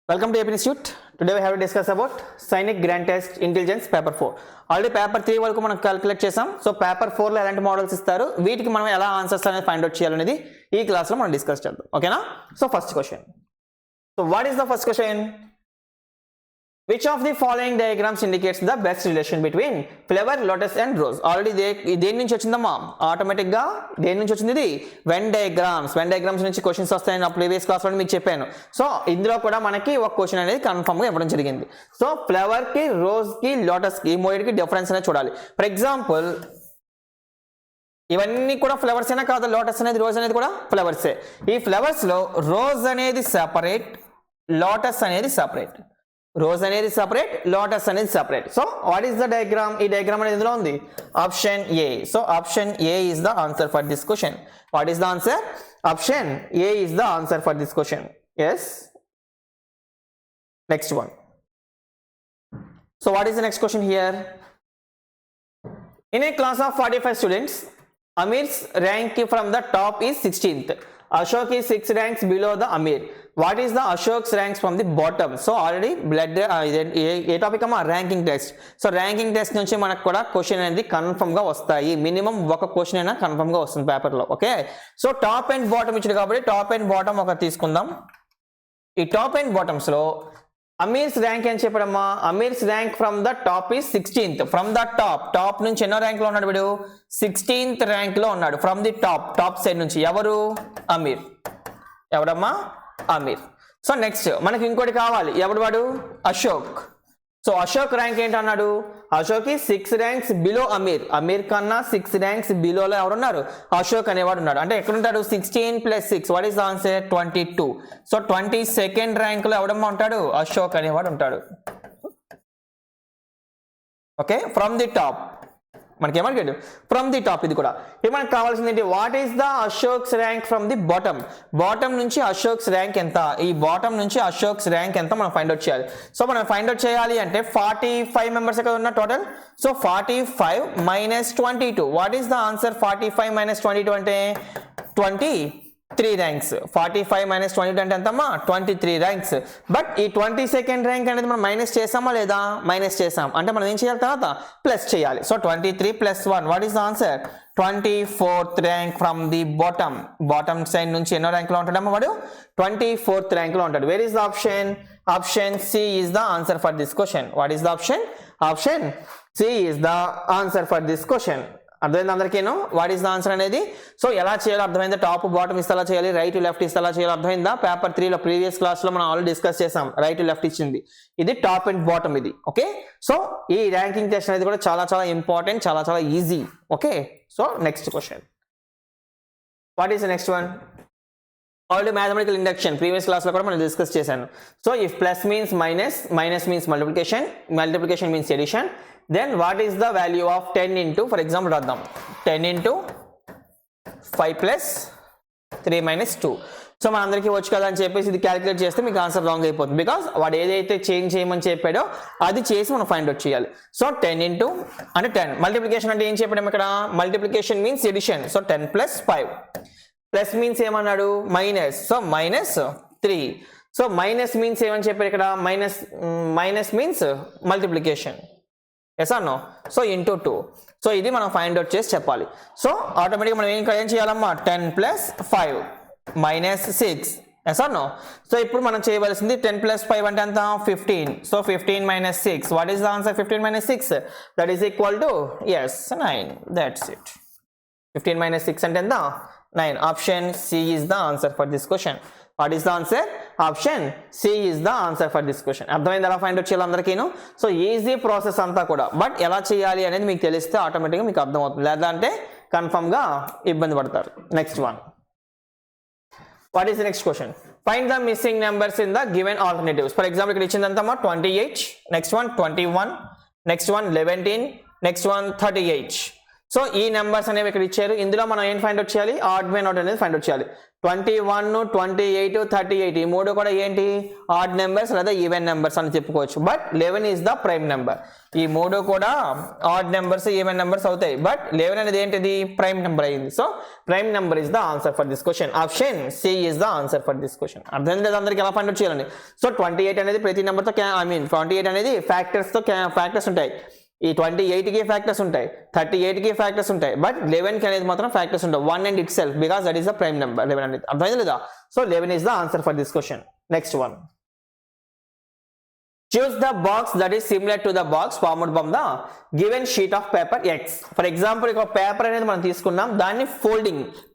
Welcome to AP Institute. Today we have to discuss about Sainik Grand Test Intelligence Paper 4. Already Paper 3 వరకు మనం calculate చేసాం. So paper 4 లో ఎలాంటి models ఇస్తారు, వీటికి మనం ఎలా ఆన్సర్స్ అనేది ఫైండ్ అవుట్ చేయాలనేది ఈ క్లాస్ లో మనం డిస్కస్ చేద్దాం. ఓకేనా? So first question. So what is the first question? Which of the following diagrams indicates the best relation between flower, lotus and rose? Already దేని నుంచి వచ్చిందమ్మా? ఆటోమేటిక్ గా దేని నుంచి వచ్చింది? ఇది వెన్ డయాగ్రామ్స్ నుంచి క్వశ్చన్స్ వస్తాయని నా ప్రీవియస్ క్లాస్ లో మీకు చెప్పాను. సో ఇందులో కూడా మనకి ఒక క్వశ్చన్ అనేది కన్ఫర్మ్ గా ఇవ్వడం జరిగింది. సో ఫ్లవర్ కి, రోజ్ కి, లోటస్ కి, ఈ మూడింటికి డిఫరెన్స్ అనేది చూడాలి. ఫర్ ఎగ్జాంపుల్ ఇవన్నీ కూడా ఫ్లవర్స్ అయినా కాదు, లోటస్ అనేది, రోజ్ అనేది కూడా ఫ్లవర్సే. ఈ ఫ్లవర్స్ లో రోజ్ అనేది సెపరేట్, లోటస్ అనేది సెపరేట్. రోజ్ అనేది సెపరేట్, లోటస్ అనేది separate. So what is the diagram? ఈ డయాగ్రామ్ అనేది ఇందులో ఉంది option A. So option A is the answer for this question. What is the answer? Option A is the answer for this question. Yes. Next one. So what is the next question here? In a class of 45 students, Amir's rank from the top is 16th. Ashok is 6 ranks below the Amir. What is the Ashok's ranks from the bottom? So already blood A topic అమ్మా? Ranking test. So ranking test నుంచి మనకు కూడా question అనేది confirm గా వస్తాయి. Minimum ఒక question అయినా confirm గా వస్తుంది పేపర్ లో. Okay. So top and bottom ఇచ్చాడు కాబట్టి టాప్ అండ్ బాటమ్ ఒకటి తీసుకుందాం. ఈ టాప్ అండ్ బాటమ్స్ లో అమీర్స్ ర్యాంక్ అని చెప్పడమ్మా. Amir's rank from the top is 16th. From the top నుంచి ఎన్నో ర్యాంక్ లో ఉన్నాడు వీడు? 16th ర్యాంక్ లో ఉన్నాడు. ఫ్రమ్ ది టాప్ సైడ్ నుంచి. ఎవరు? అమీర్. ఎవరమ్మా? అమీర్. సో నెక్స్ట్ మనకి ఇంకోటి కావాలి. ఎవడు వాడు? అశోక్. సో అశోక్ ర్యాంక్ ఏంటన్నాడు? అశోక్ కి 6 ర్యాంక్స్ బిలో అమీర్. అమీర్ కన్నా 6 ర్యాంక్స్ బిలోలో ఎవరున్నారు? అశోక్ అనేవాడు ఉన్నాడు. అంటే ఎక్కడుంటాడు? 16 + 6. What is the answer? 22. So 22nd rank లో ఎవడమ్మా ఉంటాడు? అశోక్ అనేవాడు ఉంటాడు. ఓకే. ఫ్రమ్ ది టాప్ మనకి ఏమడిగాడు? From the top. ఇది కూడా ఇప్పుడు మనకు కావాల్సింది ఏంటి? What is the Ashok's rank from the bottom. Bottom నుంచి అశోక్స్ ర్యాంక్ ఎంత? ఈ బాటమ్ నుంచి అశోక్స్ ర్యాంక్ ఎంత మనం ఫైండ్ అవుట్ చేయాలి. సో మనం ఫైండ్ అవుట్ చేయాలి అంటే 45 మెంబర్స్ కదా ఉన్న total. So 45 - 22. What is the answer? 45 - 22 అంటే 23 ర్యాంక్స్. 45 - 22 అంటే ఎంతమ్మా? 23 ర్యాంక్స్. బట్ ఈ 22nd ర్యాంక్ అనేది మనం మైనస్ చేసామా లేదా? మైనస్ చేసాం. అంటే మనం ఏం చేయాలి? తర్వాత ప్లస్ చేయాలి. So 23 + 1. What is the answer? 24th rank from the bottom side నుంచి ఎన్నో ర్యాంక్ లో ఉంటాడమ్మా వాడు? 24th ర్యాంక్ లో ఉంటాడు. Where is the option? Option C is the answer for this question. What is the option? Option C is the answer for this question. అర్థమైంది అందరికీను what is the answer అనేది? So ఎలా చేయాలో అర్థమైందా? Top bottom ఇస్తే ఎలా చేయాలి, right left ఇస్తే ఎలా చేయాలో అర్థమైందా? పేపర్ 3 లో ప్రీవియస్ క్లాస్ లో మనం ఆల్రెడీ డిస్కస్ చేసాం. రైట్ లెఫ్ట్ ఇచ్చింది. ఇది టాప్ అండ్ బాటమ్ ఇది. ఓకే. సో ఈ ర్యాంకింగ్ టెస్ట్ అనేది కూడా చాలా చాలా ఇంపార్టెంట్, చాలా చాలా easy. Okay. So next question. What is the next one? Already mathematical induction previous class లో కూడా మనం డిస్కస్ చేశాను. So if plus means minus, minus means multiplication, multiplication means addition, then what is the value of 10 into, for example రాద్దాం, 10 into 5 plus 3 minus 2. So మన అందరికీ వచ్చు కదా అని చెప్పేసి ఇది క్యాలిక్యులేట్ చేస్తే మీకు ఆన్సర్ రాంగ్ అయిపోతుంది. బికాస్ వాడు ఏదైతే చేంజ్ చేయమని చెప్పాడో అది చేసి మనం ఫైండ్ అవుట్ చేయాలి. సో 10 into అంటే 10. మల్టిప్లికేషన్ అంటే ఏం చెప్పాడు ఇక్కడ? Multiplication means addition. So 10 + 5. Plus means ఏమన్నాడు? Minus. So -3. So minus means ఏమని చెప్పారు ఇక్కడ? Minus means multiplication. Yes or no? So into 2. So ఇది మనం ఫైండ్ అవుట్ చేసి చెప్పాలి. సో ఆటోమేటిక్గా మనం ఏం చేయాలమ్మా? 10 + 5 - 6. Yes or no? సో ఇప్పుడు మనం చేయవలసింది 10 + 5 అంటే ఎంత? 15. So 15 - 6. What is the answer? 15 - 6. That is equal to 9. That's it. 15 - 6 అంటే ఎంత? 9. Option C is the answer for this question. What is the answer? Option C is the answer for this question. అర్థమైంది ఎలా find out చేయాలి అందరికీను? So easy process అంతా కూడా. But ఎలా చేయాలి అనేది మీకు తెలిస్తే ఆటోమేటిక్గా మీకు అర్థమవుతుంది. లేదా అంటే కన్ఫర్మ్ గా ఇబ్బంది పడతారు. Next one. What is the next question? Find the missing numbers in the given alternatives. For example ఇక్కడ ఇచ్చిందంతమా 28, next one 21, next one 17, next one 38. So ఈ నెంబర్స్ అనేవి ఇక్కడ ఇచ్చారు. ఇందులో మనం ఏం ఫైండ్ అవుట్ చేయాలి? ఆడ్ బై నాట్ అనేది ఫైండ్ అవుట్ చేయాలి. 21, 28, 38 ఈ మూడు కూడా ఏంటి? ఆడ్ నెంబర్స్ లేదా ఈవెన్ నెంబర్స్ అని చెప్పుకోవచ్చు. But 11 is the prime number. ఈ మూడు కూడా ఆడ్ నెంబర్స్ ఈవెన్ నెంబర్స్ అవుతాయి. బట్ 11 అనేది ఏంటిది? ప్రైమ్ నెంబర్ అయింది. So prime number is the answer for this question. Option C is the answer for this question. అర్థం లేదు అందరికి ఎలా ఫైండ్ అవుట్ చేయాలని. సో 28 అనేది ప్రతి నెంబర్తో 28 అనేది ఫ్యాక్టర్స్ ఉంటాయి. ఈ 28కి ఫ్యాక్టర్స్ ఉంటాయి, 38కి ఫ్యాక్టర్స్ ఉంటాయి. బట్ 11కి అనేది మాత్రం ఫ్యాక్టర్స్ ఉంటాయి. 1 and itself because that is the prime number. 11 అనేది అర్థమైంది లేదా? So 11 is the answer for this question. Next one. Choose the box that is similar to the box formed from the given sheet of paper X. For example, ఇక్కడ paper అనేది మనం తీసుకున్నాం, దాన్ని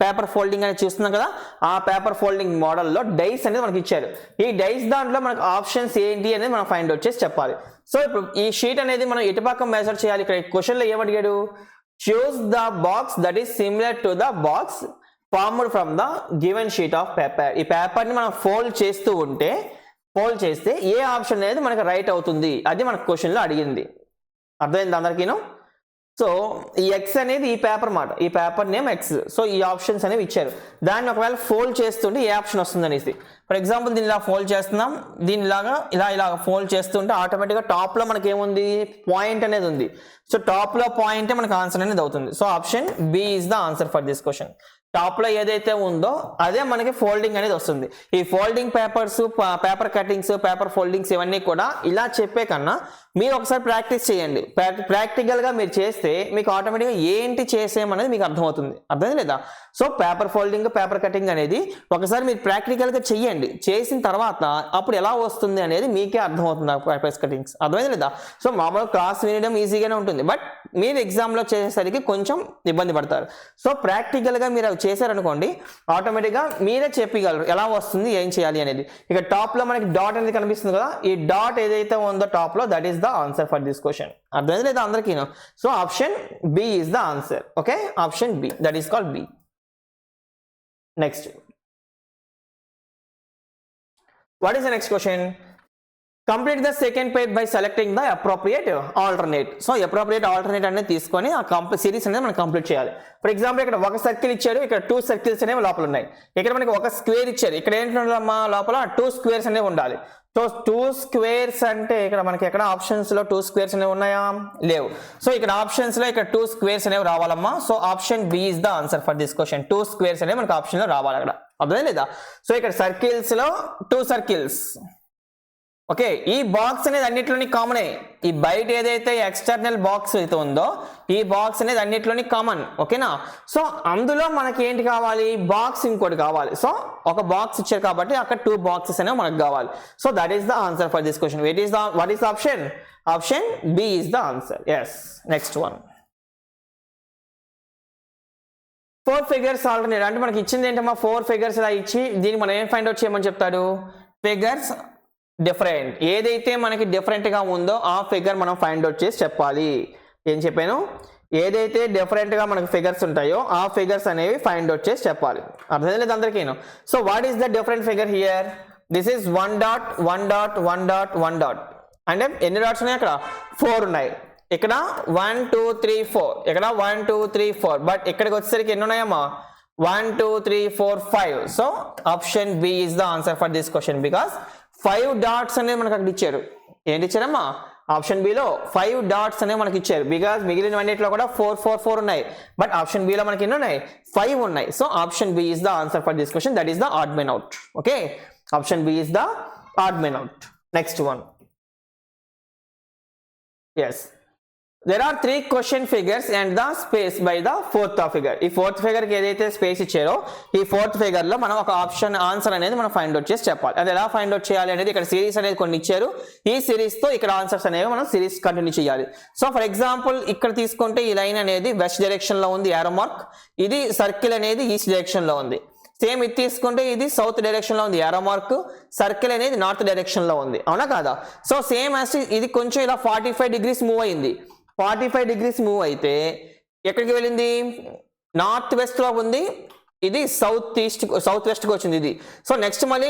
paper folding అనేది చూస్తున్నాం కదా. ఆ paper folding మోడల్లో డైస్ అనేది మనకి ఇచ్చారు. ఈ డైస్ దాంట్లో మనకు ఆప్షన్స్ ఏంటి అనేది మనం ఫైండ్ అవుట్ చేసి చెప్పాలి. సో ఇప్పుడు ఈ షీట్ అనేది మనం ఎటుపక్క మెజర్ చేయాలి? ఇక్కడ క్వశ్చన్లో ఏమడిగాడు? Choose the box that is similar to the box formed from the given sheet of paper. ఈ పేపర్ని మనం ఫోల్డ్ చేస్తే ఏ ఆప్షన్ అనేది మనకు రైట్ అవుతుంది, అది మనకు క్వశ్చన్లో అడిగింది. అర్థమైంది అందరికీను? సో ఈ ఎక్స్ అనేది ఈ పేపర్ మాట, ఈ పేపర్ నేమ్ ఎక్స్. సో ఈ ఆప్షన్స్ అనేవి ఇచ్చారు. దాన్ని ఒకవేళ ఫోల్డ్ చేస్తుంటే ఏ ఆప్షన్ వస్తుంది అనేసి. ఫర్ ఎగ్జాంపుల్ దీన్ని ఇలా ఫోల్డ్ చేస్తున్నాం, దీని ఇలా ఫోల్డ్ చేస్తుంటే ఆటోమేటిక్గా టాప్లో మనకి ఏముంది? పాయింట్ అనేది ఉంది. సో టాప్లో పాయింటే మనకు ఆన్సర్ అనేది అవుతుంది. So option B is the answer for this question. టాప్లో ఏదైతే ఉందో అదే మనకి ఫోల్డింగ్ అనేది వస్తుంది. ఈ folding papers, paper cuttings, paper foldings ఇవన్నీ కూడా ఇలా చెప్పే కన్నా మీరు ఒకసారి ప్రాక్టీస్ చేయండి. ప్రాక్టికల్గా మీరు చేస్తే మీకు ఆటోమేటిక్గా ఏంటి చేసేయమనేది మీకు అర్థమవుతుంది. అర్థమైంది లేదా? So paper folding, paper cutting అనేది ఒకసారి మీరు ప్రాక్టికల్గా చెయ్యండి. చేసిన తర్వాత అప్పుడు ఎలా వస్తుంది అనేది మీకే అర్థమవుతుంది. పేపర్ కటింగ్స్ అర్థమైంది లేదా? సో మామూలుగా క్లాస్ వినడం ఈజీగానే ఉంటుంది, బట్ మీరు ఎగ్జామ్లో చేసేసరికి కొంచెం ఇబ్బంది పడతారు. సో ప్రాక్టికల్గా మీరు అవి చేశారనుకోండి, ఆటోమేటిక్గా మీరే చెప్పగలరు ఎలా వస్తుంది, ఏం చేయాలి అనేది. ఇక టాప్లో మనకి డాట్ అనేది కనిపిస్తుంది కదా, ఈ డాట్ ఏదైతే ఉందో టాప్లో, that is the answer for this question. అర్థమైంది లేదా అందరికీ? So option B is the answer. Okay, option B, that is called B. Next, what is the next question? Complete the second page by selecting the appropriate alternate. So appropriate alternate అనేది తీసుకొని ఆ series అనేది మనం complete చేయాలి. For example ఇక్కడ ఒక circle ఇచ్చారు, ఇక్కడ 2 సర్కిల్స్ అనేవి లోపల ఉన్నాయి. ఇక్కడ మనకి ఒక స్క్వేర్ ఇచ్చారు, ఇక్కడ ఏంటమ్మా లోపల 2 స్క్వేర్స్ అనేవి ఉండాలి. సో 2 స్క్వేర్స్ అంటే ఇక్కడ మనకి ఎక్కడ ఆప్షన్స్ లో 2 స్క్వేర్స్ అనేవి ఉన్నాయా? లేవు. సో ఇక్కడ ఆప్షన్స్ లో ఇక్కడ 2 స్క్వేర్స్ అనేవి రావాలమ్మా. So option B is the answer for this question. 2 squares అనేవి మనకి ఆప్షన్ లో రావాలి అక్కడ. అర్థం లేదా? సో ఇక్కడ సర్కిల్స్ లో 2 సర్కిల్స్. ఓకే, ఈ బాక్స్ అనేది అన్నిట్లోని కామనే. ఈ బయట ఏదైతే ఎక్స్టర్నల్ బాక్స్ అయితే ఉందో ఈ బాక్స్ అనేది అన్నిట్లోని కామన్. ఓకేనా? సో అందులో మనకి ఏంటి కావాలి? బాక్స్ ఇంకోటి కావాలి. సో ఒక బాక్స్ ఇచ్చారు కాబట్టి అక్కడ 2 బాక్సెస్ అనేవి మనకు కావాలి. So that is the answer for this question. What is the option? Option B is the answer. Yes. Next one, 4 figures alternate. అంటే మనకి ఇచ్చింది ఏంటమ్మా? 4 ఫిగర్స్ ఇలా ఇచ్చి దీన్ని మనం ఏం ఫైండ్ అవుట్ చేయమని చెప్తాడు? Figures different. ఏదైతే మనకి డిఫరెంట్గా ఉందో ఆ ఫిగర్ మనం ఫైండ్ అవుట్ చేసి చెప్పాలి. ఏం చెప్పాను? ఏదైతే డిఫరెంట్గా మనకి ఫిగర్స్ ఉంటాయో ఆ ఫిగర్స్ అనేవి ఫైండ్ అవుట్ చేసి చెప్పాలి. అర్థం లేదు అందరికీ? So what is the different figure here? This is 1 dot 1 dot 1 dot 1 dot. అంటే ఎన్ని డాట్స్ ఉన్నాయి? అక్కడ 4 ఉన్నాయి. ఇక్కడ 1 2 3 4, ఇక్కడ 1 2 3 4. బట్ ఇక్కడికి వచ్చేసరికి ఎన్ని ఉన్నాయమ్మా? 1 2 3 4 5. So option B is the answer for this question because 5 dots అనేవి మనకు అక్కడ ఇచ్చారు. ఏంటి ఇచ్చారమ్మా? ఆప్షన్ బిలో 5 డాట్స్ అనేవి మనకి ఇచ్చారు. బికాస్ మిగిలిన అన్నింటిలో కూడా 4 4 4 ఉన్నాయి. బట్ ఆప్షన్ బిలో మనకి ఎన్ని ఉన్నాయి? 5 ఉన్నాయి. So option B is the answer for this question. That is the odd men out. Okay, option B is the odd men out. Next one, yes, there are 3 question figures and the space by the 4th figure. ఈ 4th figure కి ఏదైతే space ఇచ్చారో ఈ 4th figure లో మనం ఒక option answer అనేది మనం ఫైండ్ అవుట్ చేసి చెప్పాలి. అది ఎలా ఫైండ్ అవుట్ చేయాలి అనేది ఇక్కడ సిరీస్ అనేది కొన్ని ఇచ్చారు. ఈ సిరీస్ తో ఇక్కడ ఆన్సర్స్ అనేవి మనం సిరీస్ కంటిన్యూ చేయాలి. సో ఫర్ ఎగ్జాంపుల్ ఇక్కడ తీసుకుంటే ఈ లైన్ అనేది వెస్ట్ డైరెక్షన్ లో ఉంది, యారో మార్క్. ఇది సర్కిల్ అనేది ఈస్ట్ డైరెక్షన్ లో ఉంది. సేమ్ ఇది తీసుకుంటే ఇది సౌత్ డైరెక్షన్ లో ఉంది, యారో మార్క్. సర్కిల్ అనేది నార్త్ డైరెక్షన్ లో ఉంది. అవునా కాదా? సో సేమ్ యాజ్ ఇది కొంచెం ఇలా 45 డిగ్రీస్ మూవ్ అయింది. 45 డిగ్రీస్ మూవ్ అయితే ఎక్కడికి వెళ్ళింది? నార్త్ వెస్ట్ లో ఉంది, ఇది సౌత్ వెస్ట్కి వచ్చింది ఇది. సో నెక్స్ట్ మళ్ళీ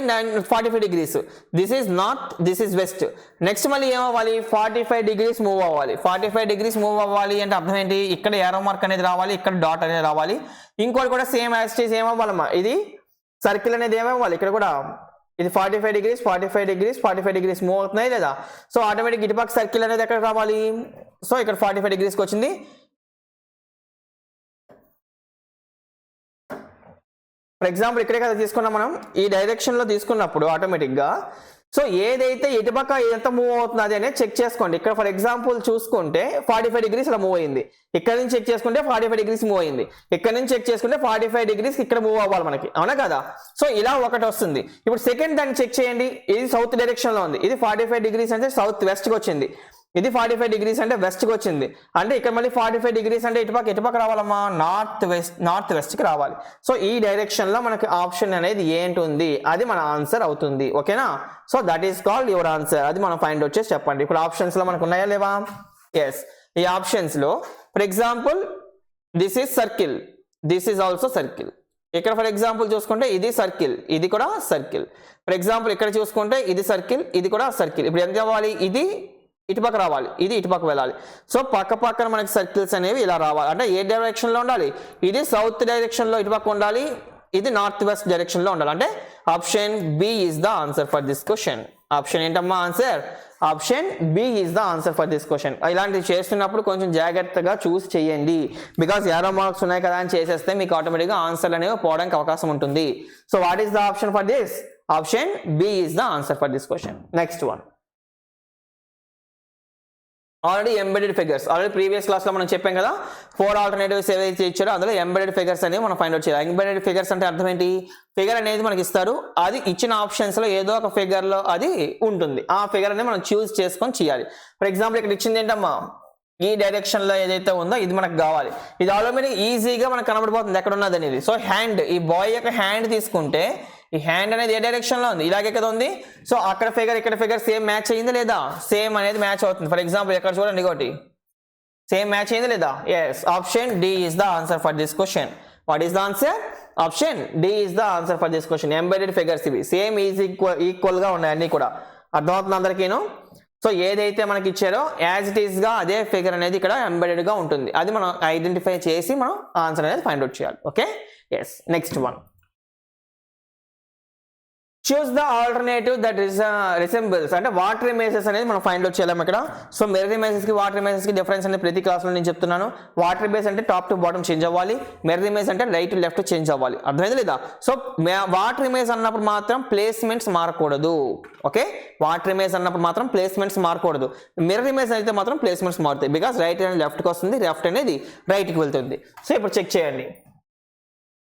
45 degrees, this is north, this is west. Next మళ్ళీ ఏమవ్వాలి, 45 degrees మూవ్ అవ్వాలి. 45 degrees మూవ్ అవ్వాలి అంటే అర్థం ఏంటి, ఇక్కడ ఏరో మార్క్ అనేది రావాలి, ఇక్కడ డాట్ అనేది రావాలి. ఇంకోటి కూడా సేమ్ యాజ్ ఇట్ ఈజ్ ఏమవ్వాలమ్మా, ఇది సర్కిల్ అనేది ఏమవ్వాలి, ఇక్కడ కూడా ఇది 45 degrees 45 degrees 45 degrees మూవ్ అవుతున్నాయి లేదా. సో ఆటోమేటిక్ ఇటుపక్క సర్కిల్ అనేది ఎక్కడ రావాలి, సో ఇక్కడ 45 degreesకి వచ్చింది. ఫర్ ఎగ్జాంపుల్ ఇక్కడే కదా తీసుకున్నాం మనం, ఈ డైరెక్షన్లో తీసుకున్నప్పుడు ఆటోమేటిక్గా సో ఏదైతే ఇటుపక్క ఎంత మూవ్ అవుతుంది అనేది చెక్ చేసుకోండి. ఇక్కడ ఫర్ ఎగ్జాంపుల్ చూసుకుంటే 45 degrees ఇలా మూవ్ అయింది, ఇక్కడ నుంచి చెక్ చేసుకుంటే 45 degrees మూవ్ అయింది, ఇక్కడ నుంచి చెక్ చేసుకుంటే 45 degrees ఇక్కడ మూవ్ అవ్వాలి మనకి, అవునా కదా. సో ఇలా ఒకటి వస్తుంది. ఇప్పుడు సెకండ్ దాన్ని చెక్ చేయండి, ఇది సౌత్ డైరెక్షన్లో ఉంది, ఇది 45 degrees అంటే సౌత్ వెస్ట్కి వచ్చింది, ఇది 45 degrees అంటే వెస్ట్కి వచ్చింది. అంటే ఇక్కడ మళ్ళీ 45 degrees అంటే ఇటుపక్క రావాలమ్మా, నార్త్ వెస్ట్కి రావాలి. సో ఈ డైరెక్షన్లో మనకి ఆప్షన్ అనేది ఏంటి ఉంది, అది మన ఆన్సర్ అవుతుంది. ఓకేనా. So that is called your answer. అది మనం ఫైండ్ అవుట్ చేసి చెప్పండి. ఇప్పుడు ఆప్షన్స్లో మనకు ఉన్నాయా లేవా? ఎస్. ఈ ఆప్షన్స్లో for example this is circle, this is also circle. ఇక్కడ ఫర్ ఎగ్జాంపుల్ చూసుకుంటే ఇది సర్కిల్, ఇది కూడా సర్కిల్. ఫర్ ఎగ్జాంపుల్ ఇక్కడ చూసుకుంటే ఇది సర్కిల్, ఇది కూడా సర్కిల్. ఇప్పుడు ఎంత అవ్వాలి, ఇది ఇటుపక్క రావాలి, ఇది ఇటుపక్క వెళ్ళాలి. సో పక్కన మనకి సర్కిల్స్ అనేవి ఇలా రావాలి. అంటే ఏ డైరెక్షన్లో ఉండాలి, ఇది సౌత్ డైరెక్షన్లో ఇటుపక్క ఉండాలి, ఇది నార్త్ వెస్ట్ డైరెక్షన్లో ఉండాలి. అంటే option B is the answer for this question. Option ఏంటమ్మా answer, option B is the answer for this question. ఇలాంటివి చేస్తున్నప్పుడు కొంచెం జాగ్రత్తగా చూసి చేయండి, బికాస్ ఏరో మార్క్స్ ఉన్నాయి కదా అని చేసేస్తే మీకు ఆటోమేటిక్గా ఆన్సర్లు అనేవి పోవడానికి అవకాశం ఉంటుంది. So what is the option for this, option B is the answer for this question. Next one, already embedded figures. Already previous క్లాస్లో మనం చెప్పాం కదా, 4 alternatives ఏవైతే ఇచ్చారో అందులో ఎంబెడెడ్ ఫిగర్స్ అనేవి మనం ఫైండ్ అవుట్ చేయాలి. ఎంబెడెడ్ ఫిగర్స్ అంటే అర్థం ఏంటి, ఫిగర్ అనేది మనకి ఇస్తారు, అది ఇచ్చిన ఆప్షన్స్లో ఏదో ఒక ఫిగర్లో అది ఉంటుంది, ఆ ఫిగర్ అనేది మనం చూస్ చేసుకొని చేయాలి. ఫర్ ఎగ్జాంపుల్ ఇక్కడ ఇచ్చింది ఏంటమ్మా, ఈ డైరెక్షన్లో ఏదైతే ఉందో ఇది మనకు కావాలి. ఇది ఆటోమేటిక్ ఈజీగా మనకు కనబడిపోతుంది ఎక్కడ ఉన్నది అనేది. సో హ్యాండ్, ఈ బాయ్ యొక్క హ్యాండ్ తీసుకుంటే ఈ హ్యాండ్ అనేది ఏ డైరెక్షన్లో ఉంది, ఇలాగే కదా ఉంది. సో అక్కడ ఫిగర్ ఇక్కడ ఫిగర్ సేమ్ మ్యాచ్ అయిందా లేదా, సేమ్ అనేది మ్యాచ్ అవుతుంది. ఫర్ ఎగ్జాంపుల్ ఇక్కడ చూడండి, ఇంకోటి సేమ్ మ్యాచ్ అయిందా లేదా. Yes, option D is the answer for this question. What is the answer, option D is the answer for this question. Embedded figures ఇవి సేమ్ ఈక్వల్గా ఉన్నాయి అన్ని కూడా, అర్థమవుతుంది అందరికీను. సో ఏదైతే మనకి ఇచ్చారో యాజ్ ఇట్ ఈస్ గా అదే ఫిగర్ అనేది ఇక్కడ ఎంబెడెడ్ గా ఉంటుంది, అది మనం ఐడెంటిఫై చేసి మనం ఆన్సర్ అనేది ఫైండ్ అవుట్ చేయాలి. Okay. Yes. Next one, choose the alternative that resembles. అంటే వాటర్ ఇమేజెస్ అనేది మనం ఫైండ్ అవుట్ చేయాలి ఇక్కడ. సో మిర్రర్ ఇమేజెస్ కి వాటర్ ఇమేజెస్ కి డిఫరెన్స్ అనేది ప్రతి క్లాస్లో నేను చెప్తున్నాను. వాటర్ ఇమేజ్ అంటే టాప్ టు బాటమ్ చేంజ్ అవ్వాలి, మిర్రర్ ఇమేజ్ అంటే రైట్ టు లెఫ్ట్ చేంజ్ అవ్వాలి, అర్థమైంది లేదా. సో వాటర్ ఇమేజ్ అన్నప్పుడు మాత్రం ప్లేస్మెంట్స్ మారకూడదు. ఓకే, వాటర్ ఇమేజ్ అన్నప్పుడు మాత్రం ప్లేస్మెంట్స్ మారకూడదు. మిర్రర్ ఇమేజ్ అయితే మాత్రం ప్లేస్మెంట్స్ మారుతాయి, బికాస్ రైట్ అనేది లెఫ్ట్కి వస్తుంది, లెఫ్ట్ అనేది రైట్కి వెళ్తుంది. సో ఇప్పుడు చెక్ చేయండి,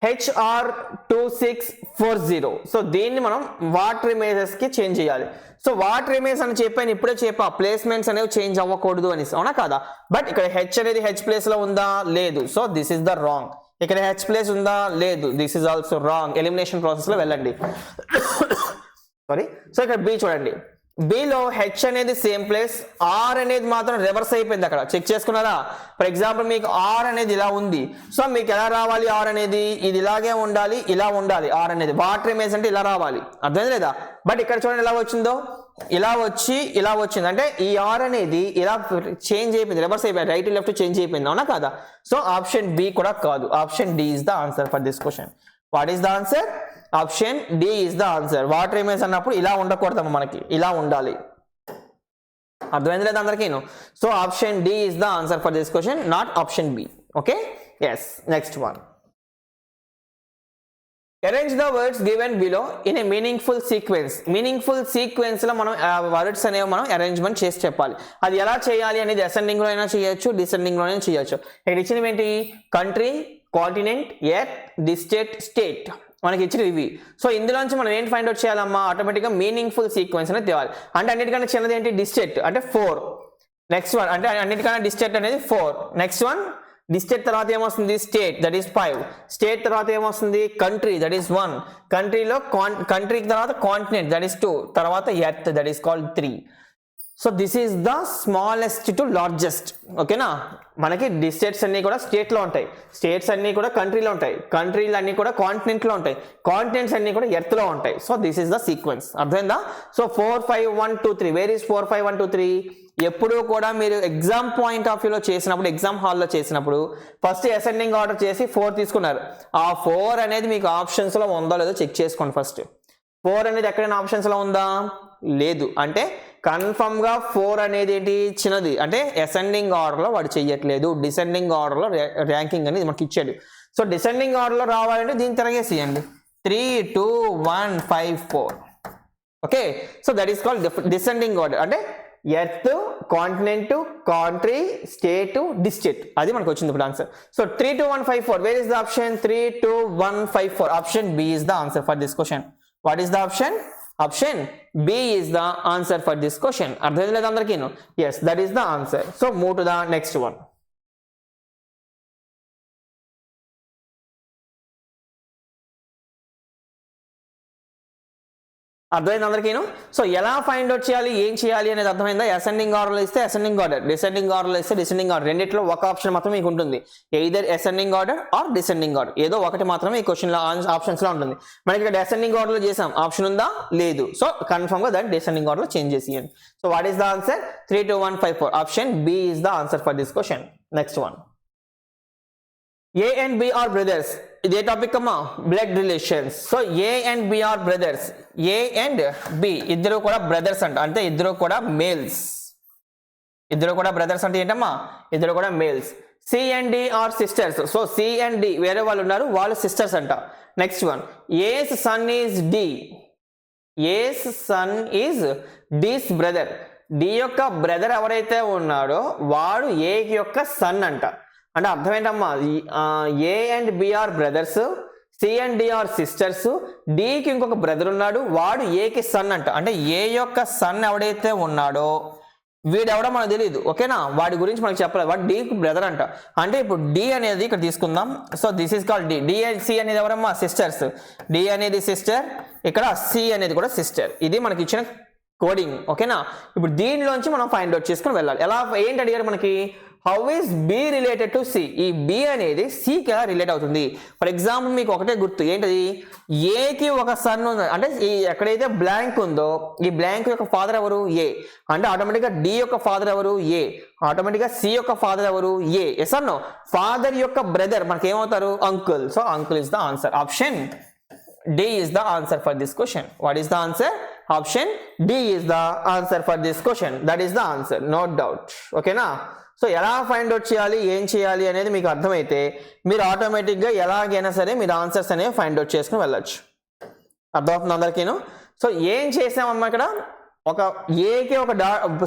HR2640. సో దీన్ని మనం వాటర్ ఇమేజెస్ కి చేంజ్ చేయాలి. సో వాటర్ ఇమేజ్ అని చెప్పాను, ఇప్పుడే చెప్పా ప్లేస్మెంట్స్ అనేవి చేంజ్ అవ్వకూడదు అని, అవునా కాదా. బట్ ఇక్కడ హెచ్ అనేది హెచ్ ప్లేస్ లో ఉందా, లేదు. So this is the wrong. ఇక్కడ హెచ్ ప్లేస్ ఉందా, లేదు. This is also wrong. Elimination process లో వెళ్ళండి. సారీ. సో ఇక్కడ బి చూడండి, బిలో హెచ్ అనేది సేమ్ ప్లేస్, ఆర్ అనేది మాత్రం రివర్స్ అయిపోయింది. అక్కడ చెక్ చేసుకున్నారా. ఫర్ ఎగ్జాంపుల్ మీకు ఆర్ అనేది ఇలా ఉంది, సో మీకు ఎలా రావాలి, ఆర్ అనేది ఇది ఇలాగే ఉండాలి, ఇలా ఉండాలి. ఆర్ అనేది వాటర్ ఇమేజ్ అంటే ఇలా రావాలి, అర్థమైంది లేదా. బట్ ఇక్కడ చూడండి ఎలా వచ్చిందో, ఇలా వచ్చి ఇలా వచ్చింది. అంటే ఈ ఆర్ అనేది ఇలా చేంజ్ అయిపోయింది, రివర్స్ అయిపోయింది, రైట్ లెఫ్ట్ చేంజ్ అయిపోయింది, అవునా కాదా. సో ఆప్షన్ బి కూడా కాదు, option D is the answer for this question. What is the answer, option D is the answer. Water image అన్నప్పుడు ఇలా ఉండకూడదు, మనకి ఇలా ఉండాలి, అర్థమైంది లేదా అందరికీ. So option D is the answer for this question, not option B. Okay. Yes. Next one, arrange the words given below in a meaningful sequence. Meaningful sequence లో మనం వర్డ్స్ అనేవి మనం అరేంజ్మెంట్ చేసి చెప్పాలి. అది ఎలా చేయాలి అనేది అసెండింగ్ లో అయినా చేయొచ్చు, డిసెండింగ్ లో అయినా చేయొచ్చు. ఇక్కడ ఇచ్చినవి ఏంటి, కంట్రీ, కాంటినెంట్, ఎర్త్, డిస్టేట్, స్టేట్ మనకి ఇచ్చినవి ఇవి. సో ఇందులోంచి మనం ఏంటి ఫైండ్ అవుట్ చేయాలమ్మా, ఆటోమేటిక్గా మీనింగ్ఫుల్ సీక్వెన్స్ అనేది తేవాలి. అంటే అన్నిటికన్నా చిన్నది ఏంటి, డిస్టేట్ అంటే 4. నెక్స్ట్ వన్ అంటే అన్నిటికన్నా డిస్టేట్ అనేది 4. నెక్స్ట్ వన్ డిస్టేట్ తర్వాత ఏమొస్తుంది, స్టేట్, దట్ ఈస్ 5. స్టేట్ తర్వాత ఏమొస్తుంది, కంట్రీ, దట్ ఈస్ 1. కంట్రీలో కంట్రీకి తర్వాత కాంటినెంట్, దట్ ఈస్ 2. తర్వాత earth, that is called 3. So this is the smallest to largest. ఓకేనా, మనకి స్టేట్స్ అన్నీ కూడా స్టేట్లో ఉంటాయి, స్టేట్స్ అన్నీ కూడా కంట్రీలో ఉంటాయి, కంట్రీలు అన్నీ కూడా కాంటినెంట్లో ఉంటాయి, కాంటినెంట్స్ అన్నీ కూడా ఎర్త్లో ఉంటాయి. So this is the sequence. అర్థమైందా? సో 4 5 1 2 3. Where is 4 5 1 2 3? ఎప్పుడు కూడా మీరు ఎగ్జామ్ పాయింట్ ఆఫ్ వ్యూలో చేసినప్పుడు, ఎగ్జామ్ హాల్లో చేసినప్పుడు ఫస్ట్ అసెండింగ్ ఆర్డర్ చేసి 4 తీసుకున్నారు. ఆ 4 అనేది మీకు ఆప్షన్స్లో ఉందో లేదో చెక్ చేసుకోండి. ఫస్ట్ 4 అనేది ఎక్కడైనా ఆప్షన్స్లో ఉందా? లేదు. అంటే కన్ఫర్మ్గా 4 అనేది ఏంటి? చిన్నది. అంటే అసెండింగ్ ఆర్డర్లో వాడు చెయ్యట్లేదు, డిసెండింగ్ ఆర్డర్లో ర్యాంకింగ్ అనేది మనకి ఇచ్చాడు. సో డిసెండింగ్ ఆర్డర్లో రావాలంటే దీన్ని తిరగేసేయండి. 3 2 1 5 4. Okay, so that is called descending order. అంటే earth, continent, country, state, district. అది మనకు వచ్చింది ఇప్పుడు answer. So 3 2 1 5 4. Where is the option? 3 2 1 5 4. Option B is the answer for this question. What is the option? Option B is the answer for this question. అర్థమైంది లేదా అందరికీ? Yes, that is the answer. So move to the next one. అర్థమైంది అందరికీ? So ఎలా find out చేయాలి, ఏం చేయాలి అనేది అర్థమైందా? అసెండింగ్ ఆర్డర్లో ఇస్తే అసెండింగ్ ఆర్డర్, డిసెండింగ్ ఆర్డర్లో ఇస్తే డిసెండింగ్ ఆర్డర్. రెండిట్లో ఒక ఆప్షన్ మాత్రం మీకు ఉంటుంది, either ascending order or descending order. ఏదో ఒకటి మాత్రమే ఈ క్వశ్చన్లో ఆప్షన్స్లో ఉంటుంది. మనకి ఇక్కడ అసెండింగ్ ఆర్డర్లో చేసాం, ఆప్షన్ ఉందా? లేదు. సో కన్ఫర్మ్గా దాన్ని డిసెండింగ్ ఆర్డర్లో చేంజ్ చేసేయండి. So what is the answer? 3 2 1 5 4. Option B is the answer for this question. Next one. A and B are brothers. ఇదే టాపిక్ అమ్మా, blood relations. So A and B are brothers. A and B ఇద్దరు కూడా brothers అంట, అంటే ఇద్దరు కూడా males. ఇద్దరు కూడా బ్రదర్స్ అంటే ఏంటమ్మా? ఇద్దరు కూడా males. C and D are sisters. So C and D వేరే వాళ్ళు ఉన్నారు, వాళ్ళు సిస్టర్స్ అంట. Next one. A's son is D. A's son is D's brother. D యొక్క బ్రదర్ ఎవరైతే ఉన్నాడో వాడు A యొక్క సన్ అంట. అంటే అర్థం ఏంటమ్మా? A and B are brothers, C and D are sisters, డికి ఇంకొక బ్రదర్ ఉన్నాడు, వాడు ఏకి సన్ అంట. అంటే ఏ యొక్క సన్ ఎవడైతే ఉన్నాడో వీడెవడో మనకు తెలియదు. ఓకేనా, వాడి గురించి మనకు చెప్పలేదు, వాడు డికి బ్రదర్ అంట. అంటే ఇప్పుడు డి అనేది ఇక్కడ తీసుకుందాం. So this is called D. D and C అనేది ఎవరమ్మా? సిస్టర్స్. డి అనేది సిస్టర్, ఇక్కడ సి అనేది కూడా సిస్టర్. ఇది మనకి ఇచ్చిన కోడింగ్. ఓకేనా, ఇప్పుడు దీనిలోంచి మనం ఫైండ్ అవుట్ చేసుకుని వెళ్ళాలి. ఎలా, ఏంటి అడిగారు మనకి? How is B related to C? ఈ బి అనేది సికి ఎలా రిలేట్ అవుతుంది? ఫర్ ఎగ్జాంపుల్ మీకు ఒకటే గుర్తు, ఏంటది? ఏకి ఒక సన్ ఉంది, అంటే ఈ ఎక్కడైతే బ్లాంక్ ఉందో ఈ బ్లాంక్ యొక్క ఫాదర్ ఎవరు? ఏ. అంటే ఆటోమేటిక్గా డి యొక్క ఫాదర్ ఎవరు? ఏ. ఆటోమేటిక్గా సి యొక్క ఫాదర్ ఎవరు? A. Yes or no? Father యొక్క బ్రదర్ మనకి ఏమవుతారు? Uncle. So uncle is the answer. ఆప్షన్ D is the answer for this question. What is the answer? Option D is the answer for this question. That is the answer, no doubt. Okay na? So ఎలా find out చేయాలి, ఏం చేయాలి అనేది మీకు అర్థమైతే మీరు ఆటోమేటిక్గా ఎలాగైనా సరే మీరు ఆన్సర్స్ అనేవి ఫైండ్ అవుట్ చేసుకుని వెళ్ళచ్చు. అర్థమవుతుంది అందరికీను? సో ఏం చేసామమ్మా, ఇక్కడ ఒక ఏకి ఒక